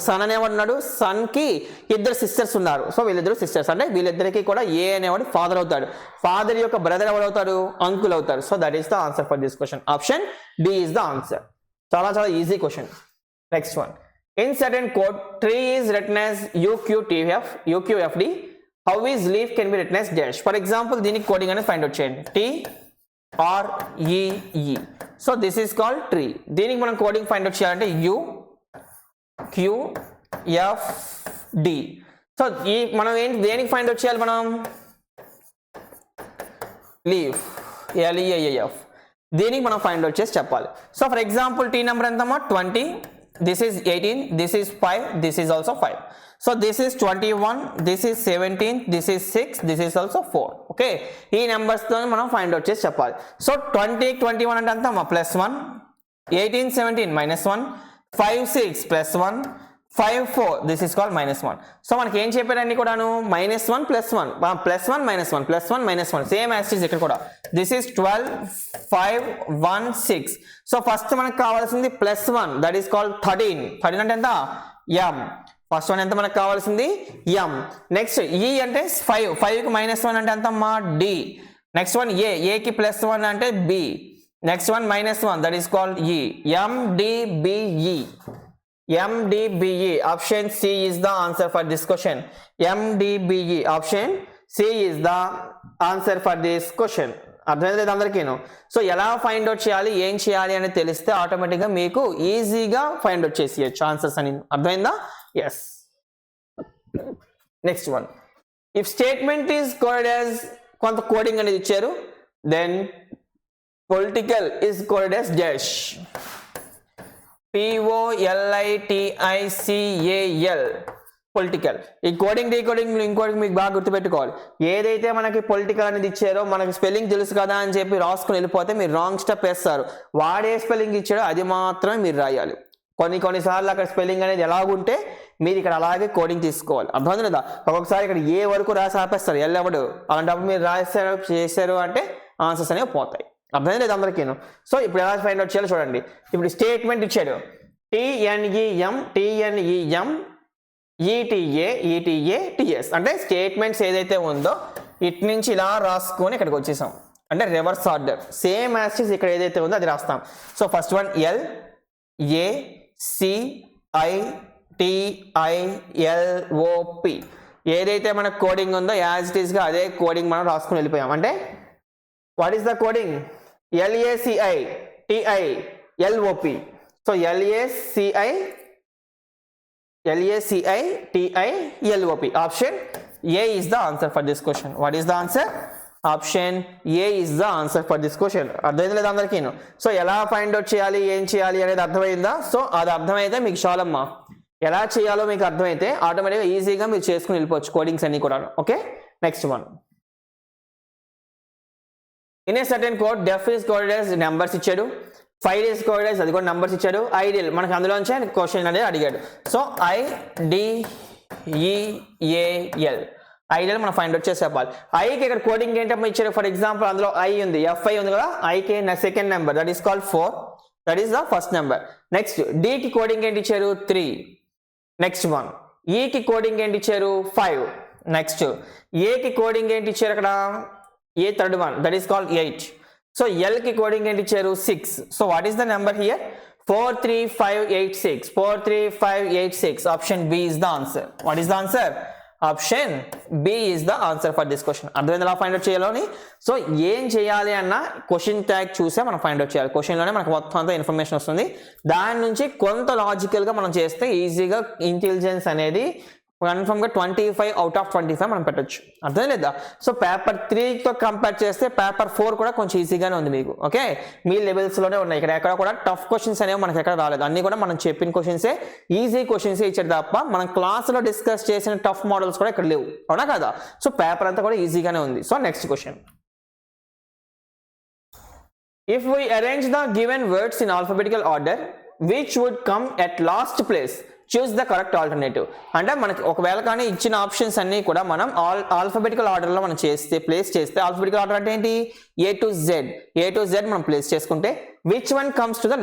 సన్ అనేవాడు ఉన్నాడు, సన్కి ఇద్దరు సిస్టర్స్ ఉన్నారు. సో వీళ్ళిద్దరు సిస్టర్స్, అంటే వీళ్ళిద్దరికి కూడా ఏ అనేవాడు ఫాదర్ అవుతాడు. ఫాదర్ యొక్క బ్రదర్ ఎవరు అవుతాడు? అంకుల్ అవుతారు. So that is the answer for this question. Option D is the answer. చాలా చాలా easy question. Next one. In certain code, tree is written as UQTF, UQFD. How is leaf can be written as dash? For example, దీనికి coding అనేది find out చేయండి. TREE. So this is called tree. దీనికి మనం coding find out చేయాలంటే UQFD. So ఈ మనం ఏంటి, దేనికి ఫైండ్ అవుట్ చేయాలి మనం? Leaf, LEAF. దీనికి మనం ఫైండ్ అవుట్ చేసి చెప్పాలి. So for example tea number ఎంతమ్మా? 20. This is 18, this is 5, this is also 5. So this is 21, this is 17, this is 6, this is also 4. Okay, ఈ నెంబర్స్ తో మనం ఫైండ్ అవుట్ చేసి చెప్పాలి. సో 20 21 అంటే అంత +1, 18 17 -1, 5 6 +1, 5 4, this is called -1. సో మనకి ఏం చెప్పారని కూడాను -1 +1 +1 -1 +1 -1 సేమ్ యాజ్ ఇస్ ఇక్కడ కూడా. This is 12 5 1 6. సో ఫస్ట్ మనకు కావాల్సింది +1, దట్ ఈస్ కాల్డ్ 13. 13 అంటే ఎంత? m. ఫస్ట్ వన్ ఎంత మనకు కావాల్సింది? m. నెక్స్ట్ e అంటే 5, 5కి -1 అంటే ఎంత అమ్మా? d. నెక్స్ట్ వన్ a కి +1 అంటే b. Next one -1, that is called e. m d b e. MDBE. Option C is the answer for this question. MDBE. Option C is the answer for this question. అర్థమైంది లేదు అందరికీను. So ఎలా find out చేయాలి, ఏం చేయాలి అనేది తెలిస్తే ఆటోమేటిక్గా మీకు ఈజీగా ఫైండ్ అవుట్ చేసేయచ్చు ఆన్సర్స్ అని. అర్థమైందా? Yes. Next one, if statement is coded as, కొంత కోడింగ్ అనేది ఇచ్చారు, then political is coded as dash, POLITICAL, political. ఈ కోడింగ్ డీకోడింగ్ ఇంకోటి మీకు బాగా గుర్తుపెట్టుకోవాలి. ఏదైతే మనకి పొలిటికల్ అనేది ఇచ్చారో మనకి స్పెల్లింగ్ తెలుసు కదా అని చెప్పి రాసుకుని వెళ్ళిపోతే మీరు రాంగ్ స్టెప్ వేస్తారు. వాడే స్పెల్లింగ్ ఇచ్చాడో అది మాత్రమే మీరు రాయాలి. కొన్నిసార్లు అక్కడ స్పెల్లింగ్ అనేది ఎలాగుంటే మీరు ఇక్కడ అలాగే కోడింగ్ తీసుకోవాలి. అర్థమైంది లేదా? ఒక్కొక్కసారి ఇక్కడ ఏ వరకు రాసి ఆపేస్తారు, ఎల్లవడు. అలాంటప్పుడు మీరు రాశారు చేశారు అంటే ఆన్సర్స్ అనేవి పోతాయి. అర్థమైంది లేదు అందరికీను. సో ఇప్పుడు ఎలా ఫైండ్ అవుట్ చేయాలో చూడండి. ఇప్పుడు స్టేట్మెంట్ ఇచ్చాడు, TNEM అంటే స్టేట్మెంట్స్ ఏదైతే ఉందో ఇటు నుంచి ఇలా రాసుకొని ఇక్కడికి వచ్చేసాం. అంటే రివర్స్ ఆర్డర్, సేమ్ యాజ్ ఇక్కడ ఏదైతే ఉందో అది రాస్తాం. సో ఫస్ట్ వన్ LACITILOP, ఏదైతే మన కోడింగ్ ఉందో యాజ్ ఇట్ ఈస్గా అదే కోడింగ్ మనం రాసుకుని వెళ్ళిపోయాం. అంటే what is the coding? LACITILOP. So LACITILOP. Option A is the answer for this question. What is the answer? Option A is the answer for this question. అర్థమైంది లేదా అందరికీ? సో ఎలా ఫైండ్ అవుట్ చేయాలి, ఏం చేయాలి అనేది అర్థమైందా? సో అది అర్థమైతే మీకు చాలమ్మా. ఎలా చేయాలో మీకు అర్థమైతే ఆటోమేటిక్గా ఈజీగా మీరు చేసుకుని వెళ్ళిపోవచ్చు కోడింగ్స్ అన్ని కూడా. Okay, next one, in a certain code deaf is coded as numbers ఇచ్చాడు, ఫైల్ ఈస్ కోడెడ్ యాజ్ అది కూడా నెంబర్స్ ఇచ్చాడు, ఐడియల్ మనకు అందులోంచి క్వశ్చన్ అనేది అడిగాడు. సో IDEAL, ఐడియల్ మనం ఫైండ్ అవుట్ చేసి చెప్పాలి. ఐకి ఇక్కడ కోడింగ్ ఏంటమ్మా ఇచ్చారు? ఫర్ ఎగ్జాంపుల్ అందులో ఐ ఉంది, FI ఉంది కదా, ఐకి second number that is called 4, that is the first number. Next డికి కోడింగ్ ఏంటి ఇచ్చారు? 3. నెక్స్ట్ వన్, ఈకి కోడింగ్ ఏంటి ఇచ్చారు? 5. నెక్స్ట్ ఏకి కోడింగ్ ఏంటి ఇచ్చారు? అక్కడ A third one that is called 8. So L కి కోడింగ్ ఏంటి ఇచ్చారు? 6. So what is the number here? 43586. 43586. Option B is the answer. What is the answer? Option B is the answer for this question. అర్థమైంది ఎలా find out చేయాలో అని. So ఏం చేయాలి అన్న క్వశ్చన్ ట్యాగ్ చూసే మనం ఫైండ్ అవుట్ చేయాలి. క్వశ్చన్లోనే మనకు మొత్తం అంతా ఇన్ఫర్మేషన్ వస్తుంది. దాని నుంచి కొంత లాజికల్గా మనం చేస్తే ఈజీగా ఇంటెలిజెన్స్ అనేది కన్ఫర్మ్గా 25 out of 25 మనం పెట్టచ్చు. అర్థం లేదా? సో పేపర్ 3తో కంపేర్ చేస్తే పేపర్ 4 కూడా కొంచెం ఈజీగానే ఉంది మీకు. ఓకే, మీ లెవెల్స్లోనే ఉన్నాయి. ఇక్కడ ఎక్కడ కూడా టఫ్ క్వశ్చన్స్ అనేవి మనకి ఎక్కడ రాలేదు. అన్ని కూడా మనం చెప్పిన క్వశ్చన్సే, ఈజీ క్వశ్చన్సే ఇచ్చారు తప్ప మనం క్లాస్లో డిస్కస్ చేసిన టఫ్ మోడల్స్ కూడా ఇక్కడ లేవు. అవునా కదా? సో పేపర్ అంతా కూడా ఈజీగానే ఉంది. So next question, if we arrange the given words in alphabetical order which would come at last place, choose the correct alternative. అంటే మనకి ఒకవేళ కానీ ఇచ్చిన ఆప్షన్స్ అన్ని కూడా మనం ఆల్ఫాబెటికల్ ఆర్డర్లో మనం ప్లేస్ చేస్తే, ఆల్ఫాబెటికల్ ఆర్డర్ అంటే ఏంటి? A to Z మనం ప్లేస్ చేసుకుంటే which one comes to the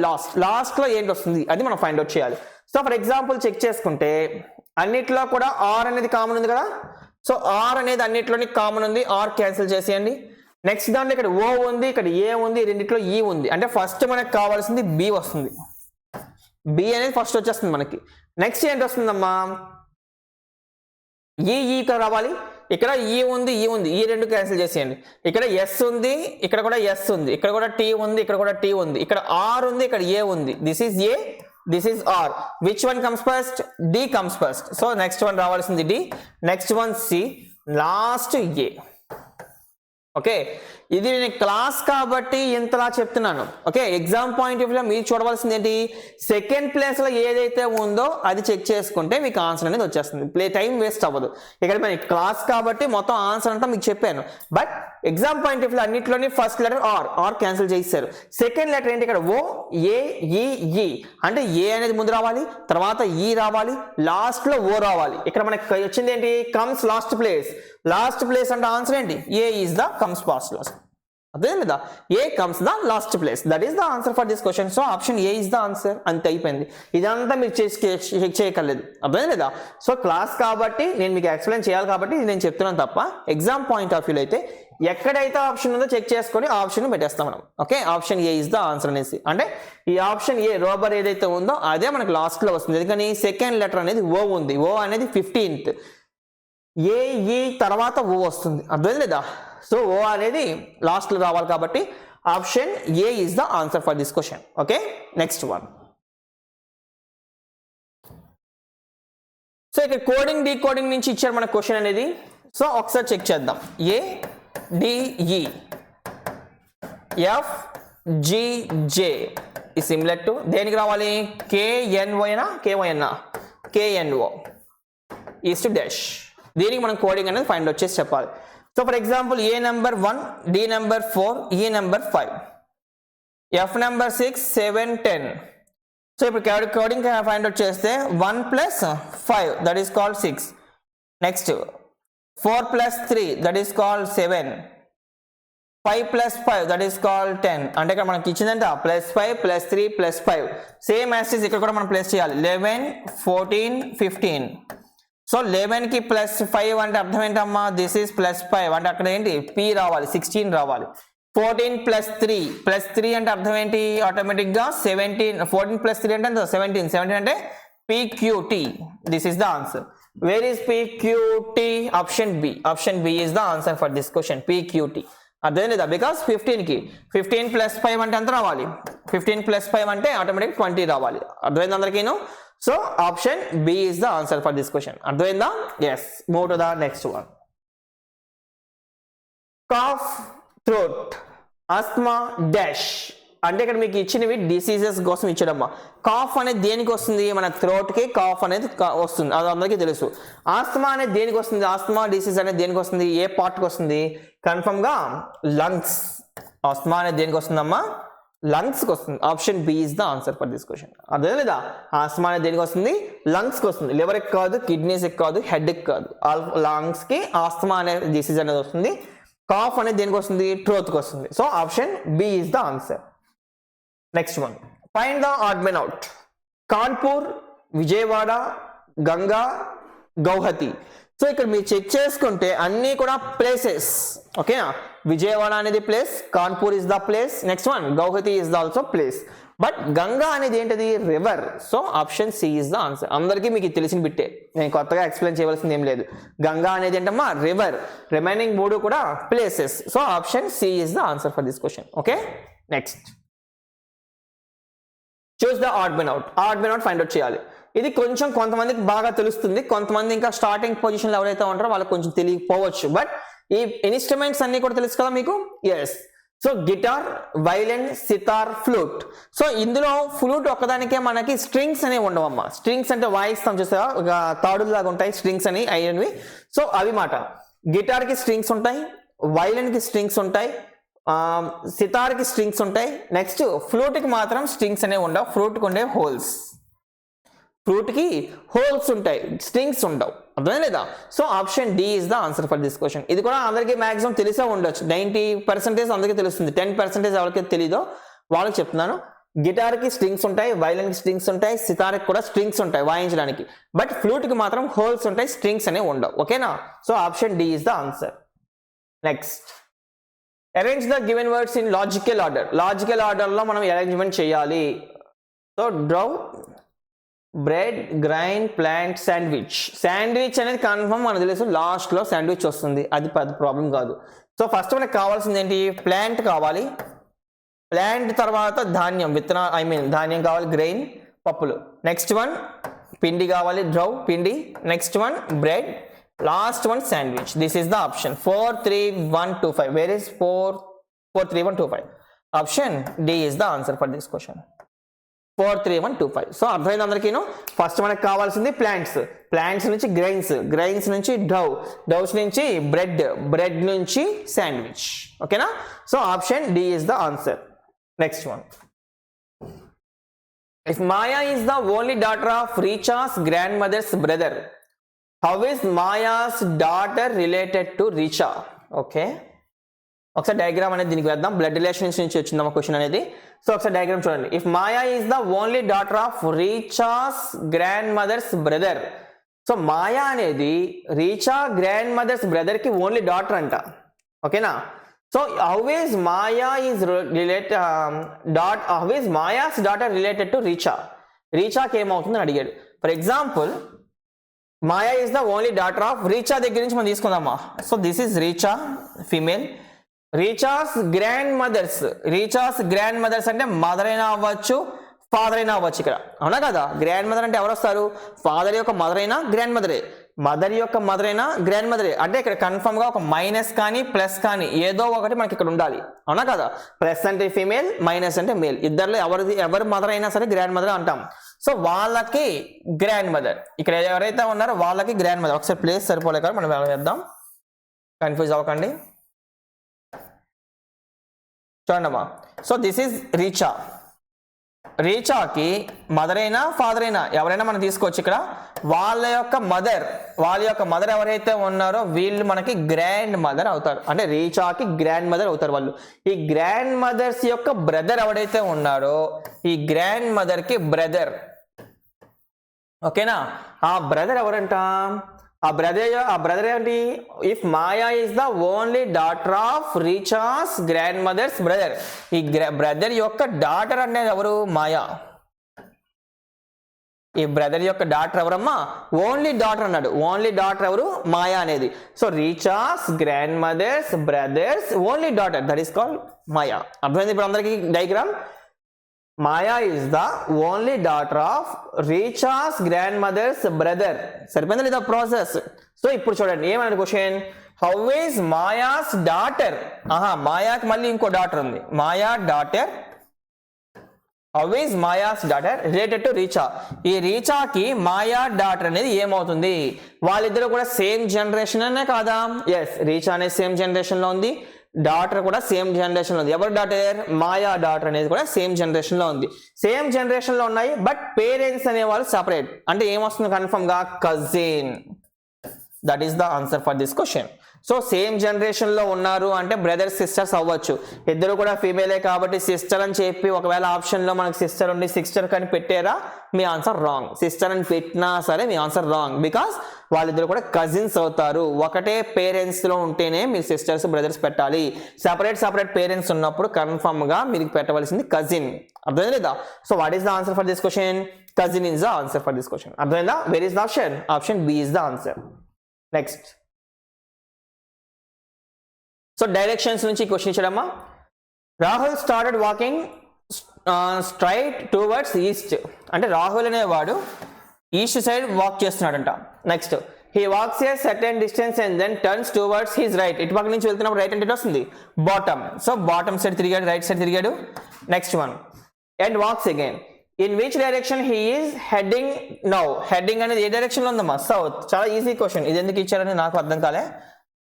లాస్ట్లో ఏంటి వస్తుంది అది మనం ఫైండ్ అవుట్ చేయాలి. సో ఫర్ ఎగ్జాంపుల్ చెక్ చేసుకుంటే అన్నిట్లో కూడా R అనేది కామన్ ఉంది కదా. సో R అనేది అన్నిట్లోని కామన్ ఉంది, R క్యాన్సిల్ చేసేయండి. నెక్స్ట్ దాంట్లో ఇక్కడ O ఉంది, ఇక్కడ A ఉంది, రెండిట్లో E ఉంది. అంటే ఫస్ట్ మనకు కావాల్సింది B వస్తుంది. B అనేది ఫస్ట్ వచ్చేస్తుంది మనకి. నెక్స్ట్ ఏంటి వస్తుందమ్మా? ఈ ఇక్కడ రావాలి. ఇక్కడ E ఉంది, ఈ రెండు క్యాన్సిల్ చేసేయండి. ఇక్కడ S ఉంది, ఇక్కడ కూడా S ఉంది, ఇక్కడ కూడా T ఉంది, ఇక్కడ కూడా T ఉంది, ఇక్కడ R ఉంది, ఇక్కడ A ఉంది. This is A, this is R. Which one comes first? D comes first. So next one రావాల్సింది D, next one C, last A. Okay, ఇది నేను క్లాస్ కాబట్టి ఇంతలా చెప్తున్నాను. ఓకే, ఎగ్జామ్ పాయింట్ ఆఫ్ వ్యూలో మీరు చూడవలసింది ఏంటి? సెకండ్ ప్లేస్లో ఏదైతే ఉందో అది చెక్ చేసుకుంటే మీకు ఆన్సర్ అనేది వచ్చేస్తుంది. టైం వేస్ట్ అవ్వదు. ఇక్కడ నేను క్లాస్ కాబట్టి మొత్తం ఆన్సర్ అంతా మీకు చెప్పాను. But exam point of view అన్నింటిలోని ఫస్ట్ లెటర్ ఆర్ క్యాన్సిల్ చేశారు. సెకండ్ లెటర్ ఏంటి? ఇక్కడ O A E E అంటే A అనేది ముందు రావాలి, తర్వాత E రావాలి, లాస్ట్లో O రావాలి. ఇక్కడ మనకి వచ్చింది ఏంటి? Comes last place. Last place అంటే ఆన్సర్ ఏంటి? A is the comes past last. అదే లేదా? A comes the last place. That is the answer for this question. So option A is the answer. అంతే అయిపోయింది. ఇదంతా మీరు చెక్ చేయక్కర్లేదు. అదే లేదా? సో క్లాస్ కాబట్టి నేను మీకు ఎక్స్ప్లెయిన్ చేయాలి కాబట్టి నేను చెప్తున్నాను తప్ప ఎగ్జామ్ పాయింట్ ఆఫ్ వ్యూలో అయితే ఎక్కడైతే ఆప్షన్ ఉందో చెక్ చేసుకొని ఆ ఆప్షన్ పెట్టేస్తాం మనం. Okay, option A is the answer అనేసి. అంటే ఈ ఆప్షన్ ఏ రోబర్ ఏదైతే ఉందో అదే మనకు లాస్ట్లో వస్తుంది. ఎందుకని? సెకండ్ లెటర్ అనేది O ఉంది. O అనేది 15th, ఏ ఈ తర్వాత O వస్తుంది. అర్థం లేదా? సో ఓ అనేది లాస్ట్లో రావాలి కాబట్టి option A is the answer for this question. Okay, next one. So ఇక్కడ కోడింగ్ డీకోడింగ్ నుంచి ఇచ్చారు మన క్వశ్చన్ అనేది. సో ఒకసారి చెక్ చేద్దాం. ADE FGJ is similar to దేనికి రావాలి? KNO అయినా KNO ఈస్ టు డాష్. దీనికి మనం కోడింగ్ అనేది ఫైండ్ అవుట్ చేసి చెప్పాలి. So for example A number 1, D number 4, E number 5, F number 6, 7, 10. So ఇప్పుడు కోడింగ్ ఫైండ్ అవుట్ చేస్తే 1 + 5 that is called 6. Next 4 + 3 that is called 7. 5 + 5 that is called 10. అంటే ఇక్కడ మనకి ఇచ్చిందంట +5 +3 +5. సేమ్ యాసిస్ ఇక్కడ కూడా మనం ప్లేస్ చేయాలి. 11, 14, 15. సో 11కి +5 అంటే అర్థం ఏంటమ్మా? దిస్ ఈస్ +5 అంటే అక్కడ ఏంటి? P రావాలి, 16 రావాలి. 14 + 3 అంటే అర్థం ఏంటి? ఆటోమేటిక్గా 17. 14 + 3 అంటే 17. 17 అంటే PQT. This is the answer. Where is PQT? Option B. Option B is the answer for this question. PQT అర్థం లేదా? బికాస్ 15కి 15 + 5 అంటే ఎంత రావాలి? 15 + 5 అంటే ఆటోమేటిక్ 20 రావాలి. అర్థమైంది అందరికీను? So option B is the answer for this question. అర్థమైందా? Yes. Move to the next one. Cough, throat, asthma, dash అంటే ఇక్కడ మీకు ఇచ్చినవి డిసీజెస్ కోసం ఇచ్చాడమ్మా. కాఫ్ అనేది దేనికి వస్తుంది? మన థ్రోట్కి కాఫ్ అనేది వస్తుంది, అది అందరికీ తెలుసు. ఆస్మా అనేది దేనికి వస్తుంది? ఆస్మా డిసీజ్ అనేది దేనికి వస్తుంది? ఏ పార్ట్కి వస్తుంది? కన్ఫర్మ్గా లంగ్స్. ఆస్మా అనేది దేనికి వస్తుందమ్మా? లంగ్స్కి వస్తుంది. Option B is the answer for this question. అదే లేదా? ఆస్మా అనేది దేనికి వస్తుంది? లంగ్స్కి వస్తుంది. లివర్కి కాదు, కిడ్నీస్కి కాదు, హెడ్కి కాదు, లంగ్స్కి ఆస్మా అనే డిసీజ్ అనేది వస్తుంది. కాఫ్ అనేది దేనికి వస్తుంది? థ్రోట్కి వస్తుంది. So option B is the answer. Next one. Find the odd men out. Kanpur, Vijayawada, Ganga, Guwahati. So ఇక్కడ మీరు చెక్ చేసుకుంటే అన్నీ కూడా ప్లేసెస్. ఓకేనా? విజయవాడ అనేది place, Kanpur is the place, next one Guwahati is the also place. But Ganga అనేది ఏంటది? River. So option C is the answer. అందరికీ మీకు తెలిసిన బిట్టే, నేను కొత్తగా ఎక్స్ప్లెయిన్ చేయవలసింది ఏం లేదు. గంగా అనేది ఏంటమ్మా? రివర్. రిమైనింగ్ 3 కూడా places. So option C is the answer for this question. Okay, next. Choose the odd men out. Odd men out find out చేయాలి. ఇది కొంచెం కొంతమందికి బాగా తెలుస్తుంది, కొంతమంది ఇంకా స్టార్టింగ్ పొజిషన్లో ఎవరైతే ఉంటారో వాళ్ళకి కొంచెం తెలియకపోవచ్చు. బట్ ఈ ఇన్స్ట్రుమెంట్స్ అన్ని కూడా తెలుసు కదా మీకు? Yes. So guitar, violin, sitar, flute. So ఇందులో ఫ్లూట్ ఒక్కదానికే మనకి స్ట్రింగ్స్ అనేవి ఉండవమ్మా. స్ట్రింగ్స్ అంటే వాయిస్తాం చూసారా, ఒక తాడులాగా ఉంటాయి స్ట్రింగ్స్ అని ఐరన్వి. సో అవి మాట. గిటార్కి స్ట్రింగ్స్ ఉంటాయి, వైలిన్కి స్ట్రింగ్స్ ఉంటాయి, సితార్కి స్ట్రింగ్స్ ఉంటాయి. నెక్స్ట్ ఫ్లూట్కి మాత్రం స్ట్రింగ్స్ అనేవి ఉండవు. ఫ్లూట్కి ఉండే హోల్స్. ఫ్లూట్కి హోల్స్ ఉంటాయి, స్ట్రింగ్స్ ఉండవు. అర్థం లేదా? So option D is the answer for this question. ఇది కూడా అందరికీ మాక్సిమం తెలిసే ఉండొచ్చు. 90% అందరికీ తెలుస్తుంది. 10% ఎవరికైతే తెలీదో వాళ్ళకి చెప్తున్నాను. గిటార్కి స్ట్రింగ్స్ ఉంటాయి, వైలిన్కి స్ట్రింగ్స్ ఉంటాయి, సితార్కి కూడా స్ట్రింగ్స్ ఉంటాయి వాయించడానికి. బట్ ఫ్లూట్కి మాత్రం హోల్స్ ఉంటాయి, స్ట్రింగ్స్ అనేవి ఉండవు. ఓకేనా? So option D is the answer. Next. Arrange the given words in logical order. Logical ఆర్డర్లో మనం అరేంజ్మెంట్ చేయాలి. So dough, bread, grain, plant, sandwich. Sandwich అనేది కన్ఫర్మ్ మనకు తెలుసు, లాస్ట్లో శాండ్విచ్ వస్తుంది, అది పెద్ద ప్రాబ్లం కాదు. సో ఫస్ట్ మనకు కావాల్సింది ఏంటి? ప్లాంట్ కావాలి. ప్లాంట్ తర్వాత ధాన్యం, ధాన్యం కావాలి, గ్రెయిన్, పప్పులు. నెక్స్ట్ వన్ పిండి కావాలి, డ్రౌ, పిండి. Next one bread, last one sandwich. This is the option. 4, 3, 1, 2, 5. Where is 4, 3, 1, 2, 5? Option D is the answer for this question. 4, 3, 1, 2, 5. So అర్థమైంది అందరికీను? ఫస్ట్ మనకు కావాల్సింది ప్లాంట్స్, ప్లాంట్స్ నుంచి గ్రెయిన్స్, గ్రెయిన్స్ నుంచి డౌస్ నుంచి బ్రెడ్ నుంచి శాండ్విచ్. ఓకేనా? So option D is the answer. Next one. If Maya is the only daughter of Richa's grandmother's brother, how is Maya's daughter related to Richa? Okay, ఒకసారి diagram అనేది దీనికి వేద్దాం. బ్లడ్ రిలేషన్స్ నుంచి వచ్చింది మా క్వశ్చన్ అనేది. సో ఒకసారి డయాగ్రామ్ చూడండి. If Maya is the only daughter of Richa's grandmother's brother. So Maya అనేది రీచా గ్రాండ్ మదర్స్ బ్రదర్ కి ఓన్లీ డాటర్ అంట. ఓకేనా? So how is Maya is how is Maya's daughter related to Richa? రీచాకి ఏమవుతుందని అడిగాడు. For example Maya is the only daughter of Richa దగ్గర నుంచి మనం తీసుకుందామా. So this is Richa female. Richa's grandmother's అంటే మదర్ అయినా అవ్వచ్చు, ఫాదర్ అయినా అవ్వచ్చు ఇక్కడ, అవునా కదా. గ్రాండ్ మదర్ అంటే ఎవరు వస్తారు, ఫాదర్ యొక్క మదర్ అయినా గ్రాండ్ మదరే, మదర్ యొక్క మదర్ అయినా గ్రాండ్ మదరే. అంటే ఇక్కడ కన్ఫర్మ్ గా ఒక మైనస్ కానీ ప్లస్ కానీ ఏదో ఒకటి మనకి ఇక్కడ ఉండాలి, అవునా కదా. ప్లస్ అంటే ఫీమేల్, మైనస్ అంటే మేల్, ఇద్దరిలో ఎవరి మదర్ అయినా సరే గ్రాండ్ మదర్ అంటాం. సో వాళ్ళకి గ్రాండ్ మదర్, ఇక్కడ ఎవరైతే ఉన్నారో వాళ్ళకి గ్రాండ్ మదర్. ఒకసారి ప్లేస్ సరిపోలే కదా మనం వేద్దాం, కన్ఫ్యూజ్ అవ్వకండి. చూడండమ్మా. సో దిస్ ఈజ్ రీచాకి మదర్ అయినా ఫాదర్ అయినా ఎవరైనా మనం తీసుకోవచ్చు. ఇక్కడ వాళ్ళ యొక్క మదర్ ఎవరైతే ఉన్నారో వీళ్ళు మనకి గ్రాండ్ మదర్ అవుతారు, అంటే రీచాకి గ్రాండ్ మదర్ అవుతారు వాళ్ళు. ఈ గ్రాండ్ మదర్స్ యొక్క బ్రదర్ ఎవరైతే ఉన్నారో ఈ గ్రాండ్ మదర్ కి బ్రదర్, ఓకేనా. ఆ బ్రదర్ ఎవరంట, ఆ బ్రదర్ ఏంటి, if Maya is the only daughter of Richa's grandmother's brother, ఈ బ్రదర్ యొక్క డాటర్ అనేది ఎవరు, మాయా. ఈ బ్రదర్ యొక్క డాటర్ ఎవరమ్మా, ఓన్లీ డాటర్ అన్నాడు, ఓన్లీ డాటర్ ఎవరు, మాయా అనేది. So Richa's grandmother's brothers only daughter, that is called Maya. అర్థమైంది ఇప్పుడు అందరికి diagram. Maya is the only daughter of Richa's grandmother's brother. సరిపోయిందా లేదా ప్రాసెస్. సో ఇప్పుడు చూడండి ఏమన్నా question, how is Maya's daughter. మాయాకి మళ్ళీ ఇంకో డాటర్ ఉంది, Maya daughter. How is Maya's daughter related to Richa. ఈ రీచాకి మాయా డాటర్ అనేది ఏమవుతుంది, వాళ్ళిద్దరు కూడా సేమ్ జనరేషన్ అనే కాదా. ఎస్, రీచా అనేది సేమ్ జనరేషన్ లో ఉంది, డాటర్ కూడా సేమ్ జనరేషన్ లో ఉంది. ఎవరు డాటర్, మాయా డాటర్ అనేది కూడా సేమ్ జనరేషన్ లో ఉంది. సేమ్ జనరేషన్ లో ఉన్నాయి, బట్ పేరెంట్స్ అనేవాళ్ళు సపరేట్. అంటే ఏమొస్తుంది కన్ఫర్మ్ గా, cousin. That is the answer for this question. So same generation లో ఉన్నారు అంటే బ్రదర్స్ సిస్టర్స్ అవ్వచ్చు, ఇద్దరు కూడా ఫీమేలే కాబట్టి సిస్టర్ అని చెప్పి ఒకవేళ ఆప్షన్ లో మనకు సిస్టర్ ఉండి సిస్టర్ కానీ పెట్టారా, మీ ఆన్సర్ రాంగ్. సిస్టర్ అని పెట్టినా సరే మీ ఆన్సర్ రాంగ్, బికాస్ వాళ్ళిద్దరు కూడా కజిన్స్ అవుతారు. ఒకటే పేరెంట్స్ లో ఉంటేనే మీరు సిస్టర్స్ బ్రదర్స్ పెట్టాలి. సపరేట్ పేరెంట్స్ ఉన్నప్పుడు కన్ఫర్మ్ గా మీరు పెట్టవలసింది కజిన్. అర్థమైందా లేదా. So what is the answer for this question, cousin is the answer for this question. అర్థమైందా. Where is the option, option B is the answer. Next. So directions నుంచి question ఇచ్చాడమ్మా. Rahul started walking straight towards east. అంటే రాహుల్ అనేవాడు east side walk చేస్తున్నాడంట. Next, he walks a certain distance and then turns towards his right. ఇటు పక్క నుంచి వెళ్తున్నప్పుడు right అంటే వస్తుంది బాటమ్. సో బాటమ్ సైడ్ తిరిగాడు, రైట్ సైడ్ తిరిగాడు. Next one, and walks again. In which direction he is heading now. Heading అనేది ఏ డైరెక్షన్ లో ఉందమ్మా, సౌత్. చాలా ఈజీ క్వశ్చన్, ఇది ఎందుకు ఇచ్చారని నాకు అర్థం కాలే.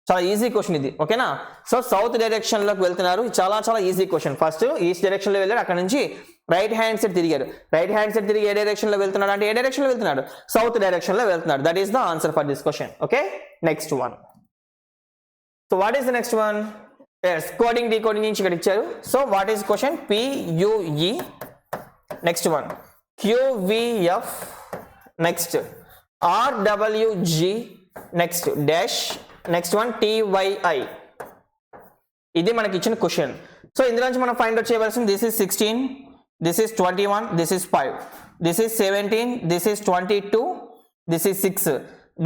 చాలా ఈజీ క్వశ్చన్ ఇది, ఓకేనా. సో సౌత్ డైరెక్షన్ లోకి వెళ్తున్నారు, చాలా easy question. First east direction లో వెళ్ళాడు, అక్కడ నుంచి రైట్ హ్యాండ్ సైడ్ తిరిగారు. రైట్ హ్యాండ్ సైడ్ తిరిగి ఏ డైరెక్షన్ లో వెళ్తున్నాడు అంటే ఏ డైరెక్షన్ లో వెళ్తున్నాడు, సౌత్ డైరెక్షన్ లో వెళ్తున్నాడు. That is the answer for this question. Okay, next one. So what is the next one, coding decoding నుంచి ఇక్కడ ఇచ్చారు. So what is question, PUE. Next one, QVF. Next RWG. Next dash. Next one TYI. ఇది మనకి ఇచ్చిన question. So ఇందులో నుంచి మనం find out చేయవలసింది, this is 16, this is 21, this is 5, this is 17, this is 22, this is 6,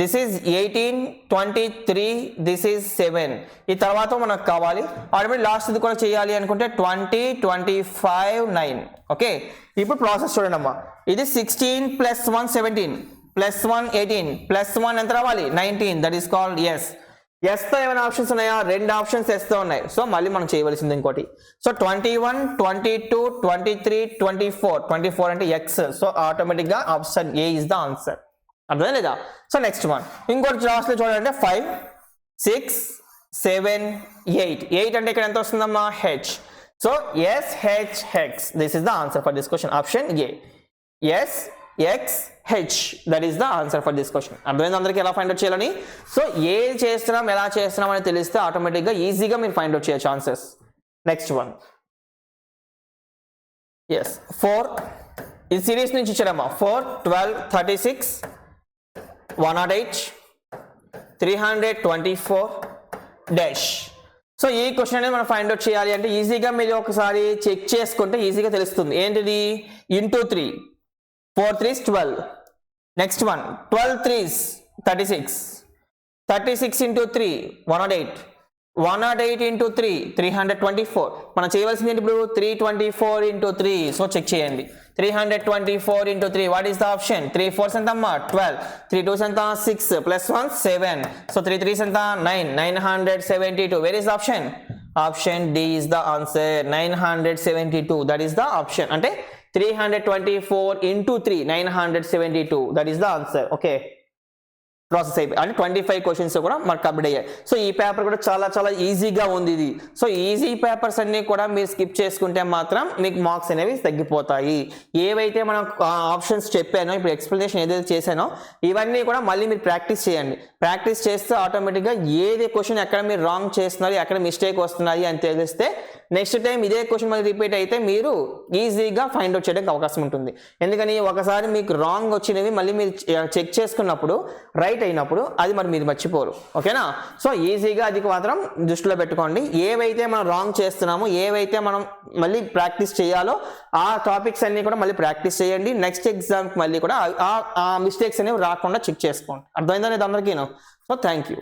this is 18, 23, this is 7. ఈ తర్వాత మనకు కావాలి ఆటోమేటిక్ లాస్ట్ ఇది కూడా చేయాలి అనుకుంటే 20, 25, 9. ఓకే, ఇప్పుడు ప్రాసెస్ చూడండి అమ్మా. ఇది 16 + 1 17 + 1 18 + 1 ఎంత రావాలి, 19. That is called S. ఎస్తో ఏమైనా ఆప్షన్స్ ఉన్నాయా, 2 ఆప్షన్స్ ఎస్తో ఉన్నాయి. సో మళ్ళీ మనం చేయవలసింది ఇంకోటి. సో 21, 22, 23, 24 అంటే ఎక్స్. సో ఆటోమేటిక్ గా option A is the answer. అర్థం లేదా. సో నెక్స్ట్ వన్, ఇంకోటి లాస్ట్ లో చూడాలంటే 5, 6, 7, 8 అంటే ఇక్కడ ఎంత వస్తుందమ్మా, H. So SHX. This is the answer for this question, option A. SXH. That is the answer for this question. అర్థమైంది అందరికీ ఎలా ఫైండ్ అవుట్ చేయాలని. సో ఏ చేస్తున్నాం ఎలా చేస్తున్నాం అని తెలిస్తే ఆటోమేటిక్గా ఈజీగా మీరు ఫైండ్ అవుట్ చేయొచ్చు ఆన్సర్స్. Next one, 4. ఈ సిరీస్ నుంచి ఇచ్చారమ్మా. 4, 12, 36, 108, 324 డాష్. సో ఈ క్వశ్చన్ అనేది మనం ఫైండ్ అవుట్ చేయాలి అంటే ఈజీగా మీరు ఒకసారి చెక్ చేసుకుంటే ఈజీగా తెలుస్తుంది. ఏంటిది, into 3, 4 3s 12. Next one, 12 3s 36 into 3 108 108 into 3 324 మనం చేయవలసింది ఏంటి ఇప్పుడు 324 into 3 సో చెక్ చేయండి 324 into 3 what is the option 3 4s ఎంత అమ్మా 12 3 2s ఎంత 6 plus 1 7 so 3 3s ఎంత 9 972 where is the option D is the answer 972 that is the option అంటే 324 into 3 972 that is the answer okay process అయిపోయి అంటే 25 questions కూడా మనకు కంప్లీట్ అయ్యాయి సో ఈ పేపర్ కూడా చాలా చాలా ఈజీగా ఉంది ఇది సో ఈజీ పేపర్స్ అన్ని కూడా మీరు స్కిప్ చేసుకుంటే మాత్రం మీకు మార్క్స్ అనేవి తగ్గిపోతాయి ఏవైతే మనం ఆప్షన్స్ చెప్పానో ఇప్పుడు ఎక్స్ప్లెనేషన్ ఏదైతే చేశానో ఇవన్నీ కూడా మళ్ళీ మీరు ప్రాక్టీస్ చేయండి ప్రాక్టీస్ చేస్తే ఆటోమేటిక్గా ఏది క్వశ్చన్ ఎక్కడ మీరు రాంగ్ చేస్తున్నారు ఎక్కడ మిస్టేక్ వస్తున్నాయి అని తెలిస్తే నెక్స్ట్ టైం ఇదే క్వశ్చన్ మళ్ళీ రిపీట్ అయితే మీరు ఈజీగా ఫైండ్ అవుట్ చేయడానికి అవకాశం ఉంటుంది ఎందుకని ఒకసారి మీకు రాంగ్ వచ్చినవి మళ్ళీ మీరు చెక్ చేసుకున్నప్పుడు రైట్ అయినప్పుడు అది మరి మీరు మర్చిపోరు ఓకేనా సో ఈజీగా అది మాత్రం దృష్టిలో పెట్టుకోండి ఏవైతే మనం రాంగ్ చేస్తున్నామో ఏవైతే మనం మళ్ళీ ప్రాక్టీస్ చేయాలో ఆ టాపిక్స్ అన్ని కూడా మళ్ళీ ప్రాక్టీస్ చేయండి నెక్స్ట్ ఎగ్జామ్కి మళ్ళీ కూడా ఆ మిస్టేక్స్ అనేవి రాకుండా చెక్ చేసుకోండి అర్థమైందా లేదు అందరికీ సో థ్యాంక్ యూ